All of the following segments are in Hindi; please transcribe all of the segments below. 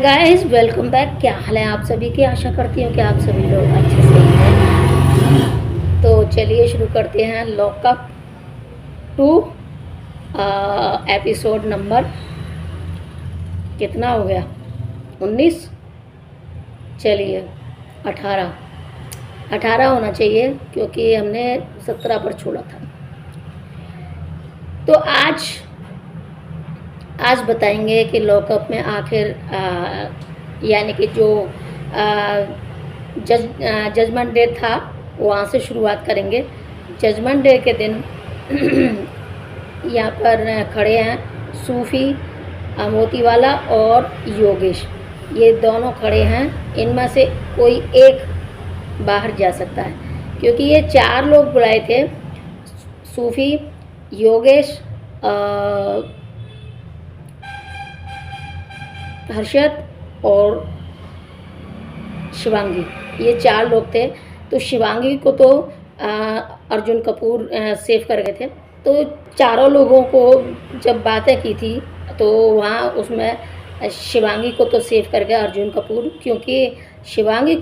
Guys, welcome back. क्या हाल है आप सभी की? आशा करती हूँ कि आप सभी लोग अच्छे से हैं। तो चलिए शुरू करते हैं लॉकअप 2 एपिसोड नंबर कितना हो गया? 19। चलिए 18 होना चाहिए क्योंकि हमने 17 पर छोड़ा था। तो आज बताएंगे कि लॉकअप में आखिर यानी कि जो जजमेंट डे था वहाँ से शुरुआत करेंगे। जजमेंट डे के दिन यहाँ पर खड़े हैं सूफ़ी, मोतीवाला और योगेश। ये दोनों खड़े हैं। इनमें से कोई एक बाहर जा सकता है क्योंकि ये 4 लोग बुलाए थे। सूफ़ी, योगेश, हर्षद और शिवांगी, ये 4 लोग थे। तो शिवांगी को तो अर्जुन कपूर सेव कर गए थे। तो चारों लोगों को जब बातें की थी तो वहाँ उसमें शिवांगी को तो सेव कर गया अर्जुन कपूर, क्योंकि शिवांगी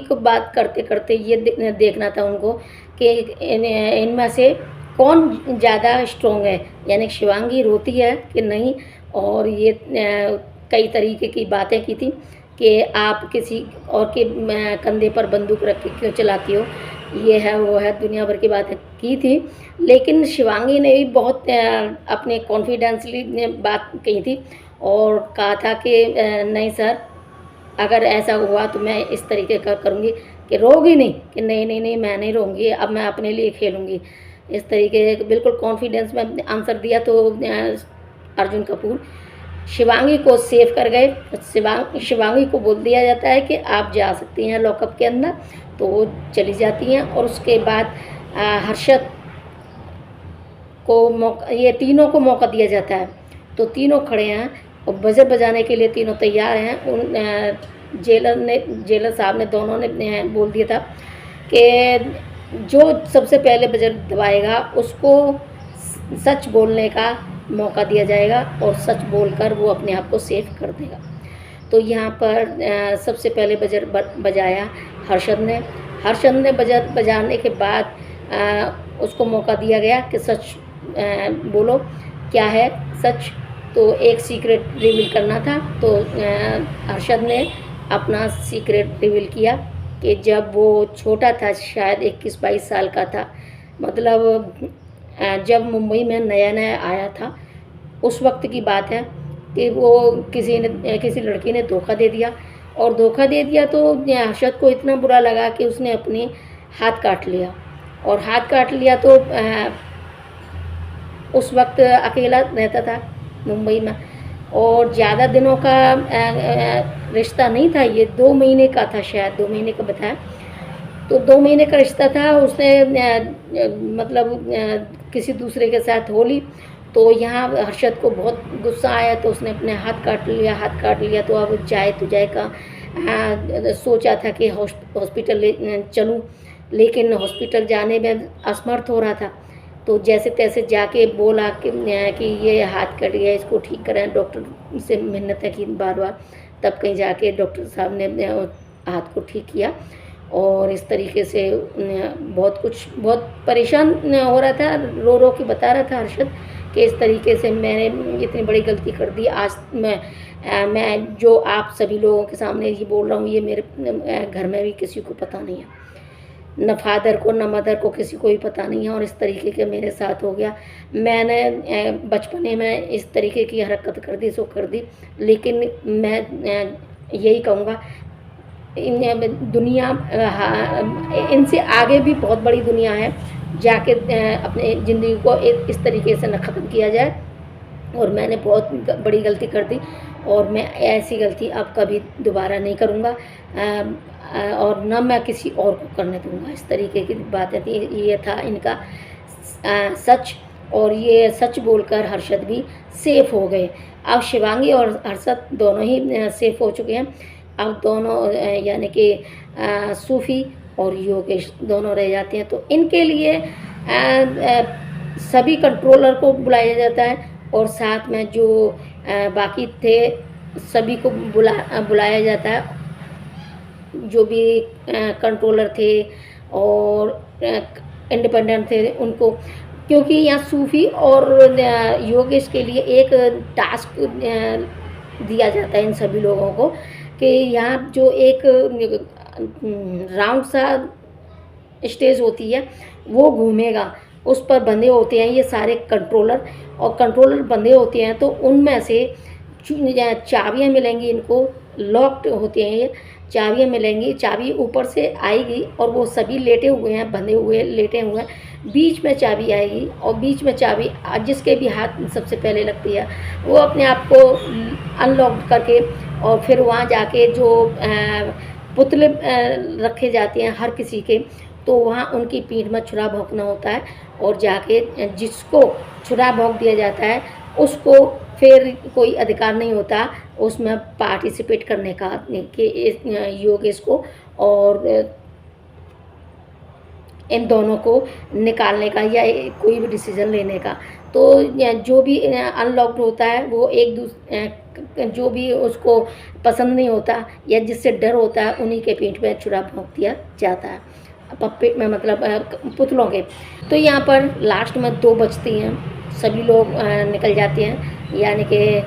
को बात करते करते ये देखना था उनको कि इनमें से कौन ज़्यादा स्ट्रॉन्ग है, यानी शिवांगी रोती है कि नहीं। और ये कई तरीके की बातें की थी कि आप किसी और के कंधे पर बंदूक रख के क्यों चलाती हो, ये है वो है, दुनिया भर की बातें की थी। लेकिन शिवांगी ने भी बहुत अपने कॉन्फिडेंसली बात कही थी और कहा था कि नहीं सर, अगर ऐसा हुआ तो मैं इस तरीके का करूँगी कि रोगी नहीं, कि नहीं नहीं नहीं मैं नहीं रोऊंगी, अब मैं अपने लिए खेलूँगी। इस तरीके बिल्कुल कॉन्फिडेंस में आंसर दिया। तो अर्जुन कपूर शिवांगी को सेव कर गए। शिवांगी को बोल दिया जाता है कि आप जा सकती हैं लॉकअप के अंदर, तो वो चली जाती हैं। और उसके बाद हर्षद को मौका, ये तीनों को मौका दिया जाता है। तो तीनों खड़े हैं और बजर बजाने के लिए तीनों तैयार हैं। उन जेलर साहब ने, दोनों ने बोल दिया था कि जो सबसे पहले बजर दबाएगा उसको सच बोलने का मौका दिया जाएगा और सच बोलकर वो अपने आप को सेव कर देगा। तो यहाँ पर सबसे पहले बजर बजाया हर्षद ने बजर बजाने के बाद उसको मौका दिया गया कि सच बोलो, क्या है सच। तो एक सीक्रेट रिवील करना था। तो हर्षद ने अपना सीक्रेट रिवील किया कि जब वो छोटा था, शायद 21-22 साल का था, मतलब जब मुंबई में नया नया आया था, उस वक्त की बात है कि वो किसी लड़की ने धोखा दे दिया। और धोखा दे दिया तो हर्षद को इतना बुरा लगा कि उसने अपने हाथ काट लिया। और हाथ काट लिया तो उस वक्त अकेला रहता था मुंबई में, और ज़्यादा दिनों का रिश्ता नहीं था, ये 2 महीने का था, शायद 2 महीने का बताया। तो 2 महीने का रिश्ता था। उसने मतलब किसी दूसरे के साथ हो ली। तो यहाँ हर्षद को बहुत गुस्सा आया, तो उसने अपने हाथ काट लिया। तो अब जाए तो जाए का सोचा था कि हॉस्पिटल चलूँ, लेकिन हॉस्पिटल जाने में असमर्थ हो रहा था। तो जैसे तैसे जाके बोला कि ये हाथ कट गया, इसको ठीक करें। डॉक्टर से मिन्नतें की बार बार, तब कहीं जाके डॉक्टर साहब ने हाथ को ठीक किया। और इस तरीके से बहुत परेशान हो रहा था, रो रो के बता रहा था हर्षद कि इस तरीके से मैंने इतनी बड़ी गलती कर दी। आज मैं जो आप सभी लोगों के सामने ये बोल रहा हूँ, ये मेरे घर में भी किसी को पता नहीं है, न फादर को न मदर को, किसी को भी पता नहीं है। और इस तरीके के मेरे साथ हो गया। मैंने बचपने में इस तरीके की हरकत कर दी सो कर दी। लेकिन मैं यही कहूँगा, दुनिया इनसे आगे भी बहुत बड़ी दुनिया है, जाके अपने ज़िंदगी को इस तरीके से न ख़त्म किया जाए। और मैंने बहुत बड़ी गलती कर दी और मैं ऐसी गलती अब कभी दोबारा नहीं करूँगा, और न मैं किसी और को करने दूँगा। इस तरीके की बातें थी। ये था इनका सच, और ये सच बोलकर हर्षद भी सेफ हो गए। अब शिवांगी और हर्षद दोनों ही सेफ हो चुके हैं। अब दोनों यानी कि सूफ़ी और योगेश दोनों रह जाते हैं। तो इनके लिए सभी कंट्रोलर को बुलाया जाता है और साथ में जो बाकी थे सभी को बुलाया जाता है, जो भी कंट्रोलर थे और इंडिपेंडेंट थे उनको, क्योंकि यहाँ सूफी और योगेश के लिए एक टास्क दिया जाता है इन सभी लोगों को कि यहाँ जो एक राउंड सा स्टेज होती है वो घूमेगा, उस पर बंधे होते हैं ये सारे कंट्रोलर, और कंट्रोलर बंधे होते हैं तो उनमें से चाबियाँ मिलेंगी इनको, लॉक्ड होते हैं ये, चाबियाँ मिलेंगी, चाबी ऊपर से आएगी और वो सभी लेटे हुए हैं, बंधे हुए लेटे हुए हैं, बीच में चाबी आएगी और बीच में चाबी जिसके भी हाथ सबसे पहले लगती है वो अपने आप को अनलॉक करके, और फिर वहाँ जाके जो पुतले रखे जाते हैं हर किसी के, तो वहाँ उनकी पीठ में छुरा भोंकना होता है, और जाके जिसको छुरा भोंक दिया जाता है उसको फिर कोई अधिकार नहीं होता उसमें पार्टिसिपेट करने का कि इस योगेश को और इन दोनों को निकालने का या कोई भी डिसीजन लेने का। तो जो भी अनलॉक्ड होता है वो एक दूसरे जो भी उसको पसंद नहीं होता या जिससे डर होता है उन्हीं के पीठ में छुरा भोंक दिया जाता है, पप्पेट में मतलब पुतलों के। तो यहाँ पर लास्ट में 2 बचती हैं, सभी लोग निकल जाते हैं, यानी कि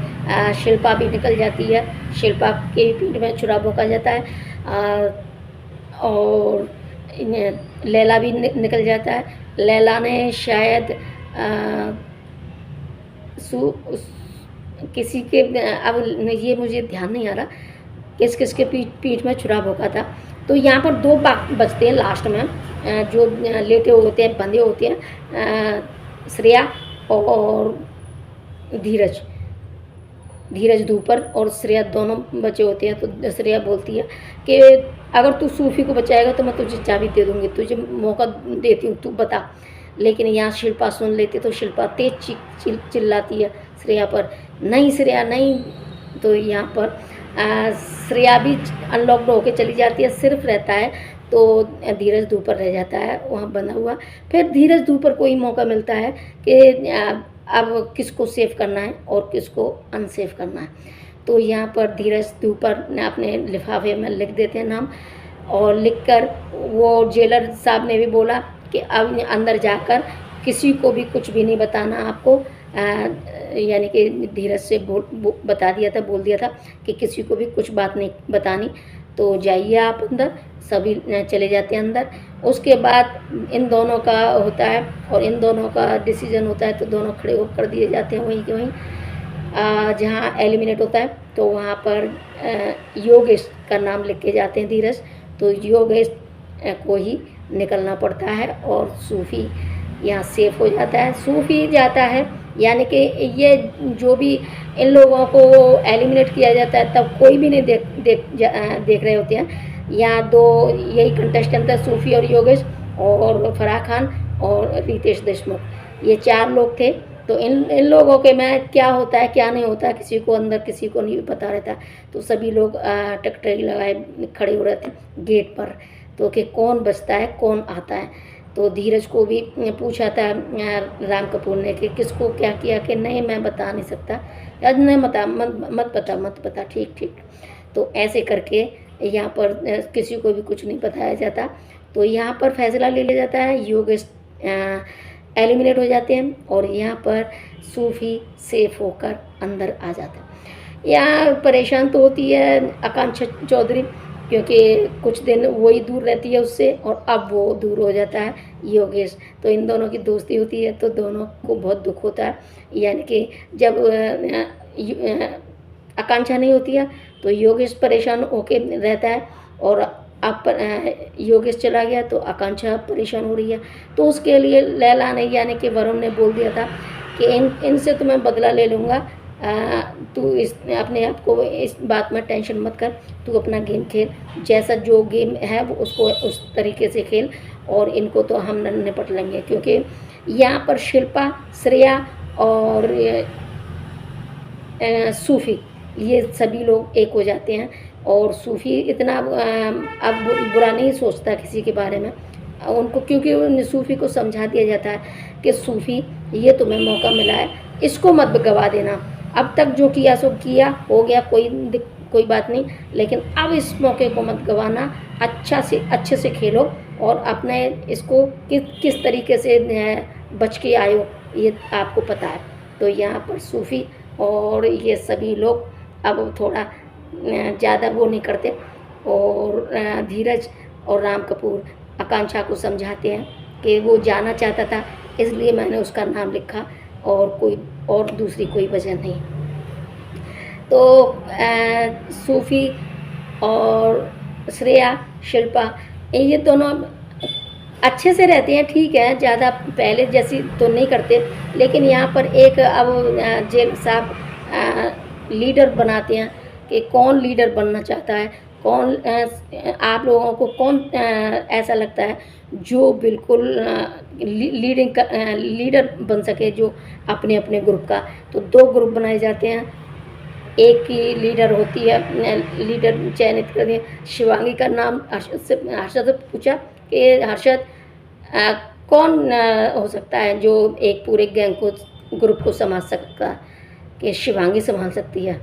शिल्पा भी निकल जाती है, शिल्पा के पीठ में छुरा भोंका जाता है और लैला भी निकल जाता है। लैला ने शायद किसी के अब ये मुझे ध्यान नहीं आ रहा किस किस के पीठ में छुरा भोंका था। तो यहाँ पर 2 बचते हैं लास्ट में, जो लेटे होते हैं, बंधे होते हैं, श्रेया और धीरज धूपर और श्रेया दोनों बचे होते हैं। तो श्रेया बोलती है कि अगर तू सूफी को बचाएगा तो मैं तुझे चाबी दे दूँगी, तुझे मौका देती हूँ, तू बता। लेकिन यहाँ शिल्पा सुन लेती तो शिल्पा तेज चिल्लाती है श्रेया पर, नहीं श्रेया नहीं। तो यहाँ पर श्रेया भी अनलॉक्ड होके चली जाती है, सिर्फ रहता है तो धीरज धूपर रह जाता है वहाँ बंधा हुआ। फिर धीरज धूपर को ही मौका मिलता है कि अब किसको सेव करना है और किसको अनसेव करना है। तो यहाँ पर धीरज धूपर ने अपने लिफाफे में लिख देते हैं नाम, और लिखकर वो जेलर साहब ने भी बोला कि अब अंदर जाकर किसी को भी कुछ भी नहीं बताना आपको, यानी कि धीरज से बता दिया था, बोल दिया था कि किसी को भी कुछ बात नहीं बतानी। तो जाइए आप अंदर, सभी चले जाते हैं अंदर। उसके बाद इन दोनों का होता है और इन दोनों का डिसीजन होता है, तो दोनों खड़े होकर कर दिए जाते हैं वहीं के वहीं जहाँ एलिमिनेट होता है। तो वहाँ पर योगेश का नाम लिख के जाते हैं धीरज, तो योगेश को ही निकलना पड़ता है और सूफी यहाँ सेफ हो जाता है। सूफी जाता है, यानी कि ये जो भी इन लोगों को एलिमिनेट किया जाता है तब कोई भी नहीं देख रहे होते हैं। यहाँ 2 यही कंटेस्टेंट है, सूफी और योगेश और फराह खान और रितेश देशमुख, ये 4 लोग थे। तो इन लोगों के में क्या होता है क्या नहीं होता किसी को अंदर किसी को नहीं पता रहता। तो सभी लोग टकटकी लगाए खड़े हो रहते हैं गेट पर, तो कि कौन बचता है कौन आता है। तो धीरज को भी पूछा था राम कपूर ने कि किसको क्या किया, कि नहीं मैं बता नहीं सकता, नहीं मत बता ठीक। तो ऐसे करके यहाँ पर किसी को भी कुछ नहीं बताया जाता। तो यहाँ पर फैसला ले लिया जाता है, योगेश एलिमिनेट हो जाते हैं और यहाँ पर सूफी सेफ होकर अंदर आ जाता है। यहाँ परेशान तो होती है आकांक्षा चौधरी, क्योंकि कुछ दिन वही दूर रहती है उससे और अब वो दूर हो जाता है योगेश। तो इन दोनों की दोस्ती होती है तो दोनों को बहुत दुख होता है, यानी कि जब आकांक्षा नहीं होती है तो योगेश परेशान होके रहता है, और अब योगेश चला गया तो आकांक्षा परेशान हो रही है। तो उसके लिए लैला ने यानी कि वरुण ने बोल दिया था कि इनसे तो मैं बदला ले लूँगा, तू अपने आप को इस बात में टेंशन मत कर, तू अपना गेम खेल, जैसा जो गेम है वो उसको उस तरीके से खेल और इनको तो हम निपट लेंगे। क्योंकि यहाँ पर शिल्पा, श्रेया और सूफी ये सभी लोग एक हो जाते हैं, और सूफी इतना अब बुरा नहीं सोचता किसी के बारे में उनको, क्योंकि सूफी को समझा दिया जाता है कि सूफी ये तुम्हें मौका मिला है, इसको मत गवा देना, अब तक जो किया सो किया, हो गया, कोई बात नहीं, लेकिन अब इस मौके को मत गंवाना, अच्छे से खेलो और अपने इसको किस तरीके से बच के आए हो ये आपको पता है। तो यहाँ पर सूफ़ी और ये सभी लोग अब थोड़ा ज़्यादा वो नहीं करते और धीरज और राम कपूर आकांक्षा को समझाते हैं कि वो जाना चाहता था, इसलिए मैंने उसका नाम लिखा और दूसरी कोई वजह नहीं। तो सूफ़ी और श्रेया, शिल्पा, ये दोनों अच्छे से रहते हैं, ठीक है, ज़्यादा पहले जैसी तो नहीं करते, लेकिन यहाँ पर एक अब जेल साहब लीडर बनाते हैं कि कौन लीडर बनना चाहता है, कौन आप लोगों को कौन ऐसा लगता है जो बिल्कुल लीडर बन सके, जो अपने अपने ग्रुप का। तो 2 ग्रुप बनाए जाते हैं, एक की लीडर होती है, लीडर चयनित कर दिए। शिवांगी का नाम हर्षद से पूछा कि हर्षद कौन हो सकता है जो एक पूरे गैंग को, ग्रुप को संभाल सकता है, कि शिवांगी संभाल सकती है।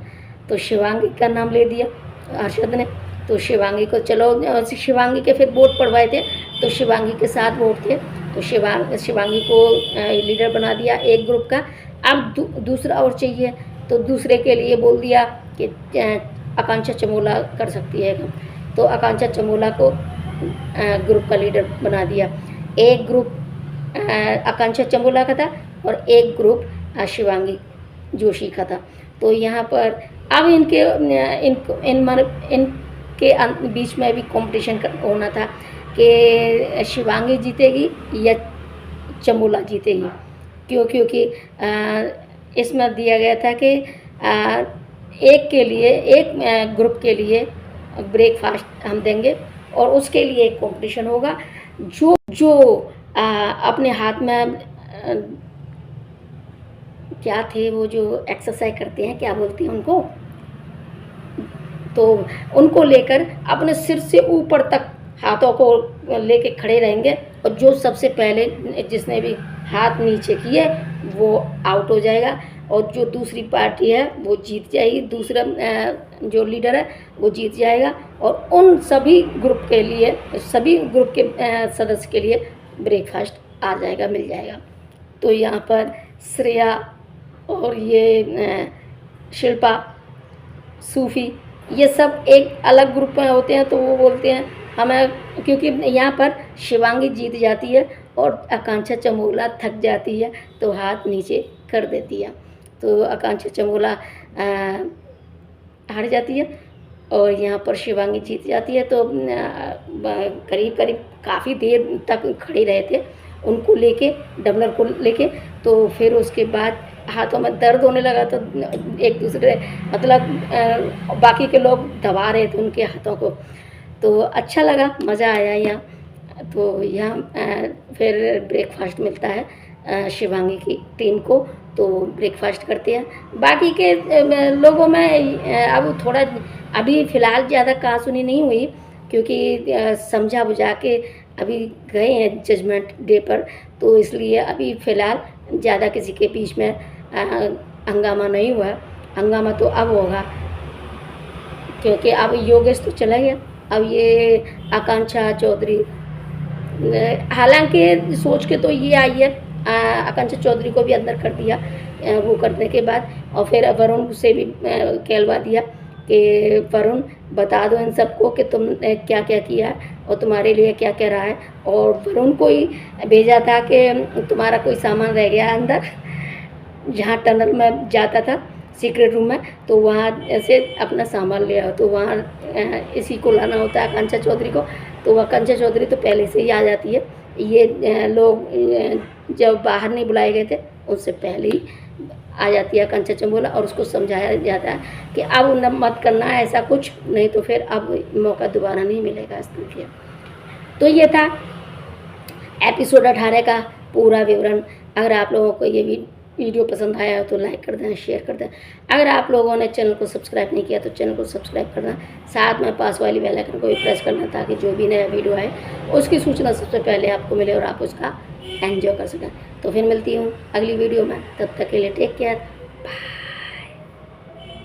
तो शिवांगी का नाम ले दिया हर्षद ने। तो शिवांगी को चलो, शिवांगी के फिर वोट पड़वाए थे, तो शिवांगी के साथ वोट थे, तो शिवांगी को लीडर बना दिया एक ग्रुप का। अब दूसरा और चाहिए, तो दूसरे के लिए बोल दिया कि आकांक्षा चमोला कर सकती है। तो आकांक्षा चमोला को ग्रुप का लीडर बना दिया। एक ग्रुप आकांक्षा चमोला का था और एक ग्रुप शिवांगी जोशी का था। तो यहाँ पर अब इनके बीच में भी कंपटीशन होना था कि शिवांगी जीतेगी या चमोला जीतेगी, क्योंकि इसमें दिया गया था कि एक ग्रुप के लिए ब्रेकफास्ट हम देंगे और उसके लिए एक कंपटीशन होगा। जो अपने हाथ में क्या थे वो जो एक्सरसाइज करते हैं, क्या बोलते हैं उनको, तो उनको लेकर अपने सिर से ऊपर तक हाथों को लेके खड़े रहेंगे और जो सबसे पहले जिसने भी हाथ नीचे किए वो आउट हो जाएगा और जो दूसरी पार्टी है वो जीत जाएगी, दूसरा जो लीडर है वो जीत जाएगा और उन सभी ग्रुप के सदस्य के लिए ब्रेकफास्ट आ जाएगा, मिल जाएगा। तो यहाँ पर श्रेया और ये शिल्पा, सूफ़ी, ये सब एक अलग ग्रुप में होते हैं। तो वो बोलते हैं हमें, क्योंकि यहाँ पर शिवांगी जीत जाती है और आकांक्षा चमोला थक जाती है तो हाथ नीचे कर देती है, तो आकांक्षा चमोला हार जाती है और यहाँ पर शिवांगी जीत जाती है। तो करीब काफ़ी देर तक खड़े रहे थे उनको लेके, डबलर को लेके। तो फिर उसके बाद हाथों में दर्द होने लगा, तो एक दूसरे मतलब बाकी के लोग दबा रहे थे उनके हाथों को, तो अच्छा लगा, मज़ा आया यहाँ। तो यहाँ फिर ब्रेकफास्ट मिलता है शिवांगी की टीम को, तो ब्रेकफास्ट करते हैं। बाकी के लोगों में अब थोड़ा अभी फ़िलहाल ज़्यादा कहासुनी नहीं हुई, क्योंकि समझा बुझा के अभी गए हैं जजमेंट डे पर, तो इसलिए अभी फ़िलहाल ज़्यादा किसी के बीच में हंगामा नहीं हुआ। हंगामा तो अब होगा, क्योंकि अब योगेश तो चला गया, अब ये आकांक्षा चौधरी, हालांकि सोच के तो ये आई है, आकांक्षा चौधरी को भी अंदर कर दिया वो करने के बाद, और फिर वरुण से भी कहलवा दिया कि वरुण बता दो इन सबको कि तुमने क्या क्या किया है और तुम्हारे लिए क्या क्या रहा है। और वरुण को ही भेजा था कि तुम्हारा कोई सामान रह गया अंदर, जहाँ टनल में जाता था सीक्रेट रूम में, तो वहाँ से अपना सामान ले आओ। तो वहाँ इसी को लाना होता है आकांक्षा चौधरी को, तो आकांक्षा चौधरी तो पहले से ही आ जाती है। ये लोग जब बाहर नहीं बुलाए गए थे उससे पहले ही आ जाती है आकांक्षा चमोला, और उसको समझाया जाता है कि अब मत करना है ऐसा कुछ, नहीं तो फिर अब मौका दोबारा नहीं मिलेगा इस तरह के। तो ये था एपिसोड 18 का पूरा विवरण। अगर आप लोगों को ये वीडियो पसंद आया हो तो लाइक कर देना, शेयर कर देना। अगर आप लोगों ने चैनल को सब्सक्राइब नहीं किया तो चैनल को सब्सक्राइब करना, साथ में पास वाली बेल आइकन को भी प्रेस करना, ताकि जो भी नया वीडियो है उसकी सूचना सबसे पहले आपको मिले और आप उसका एंजॉय कर सकें। तो फिर मिलती हूँ अगली वीडियो में, तब तक के लिए टेक केयर, बाय।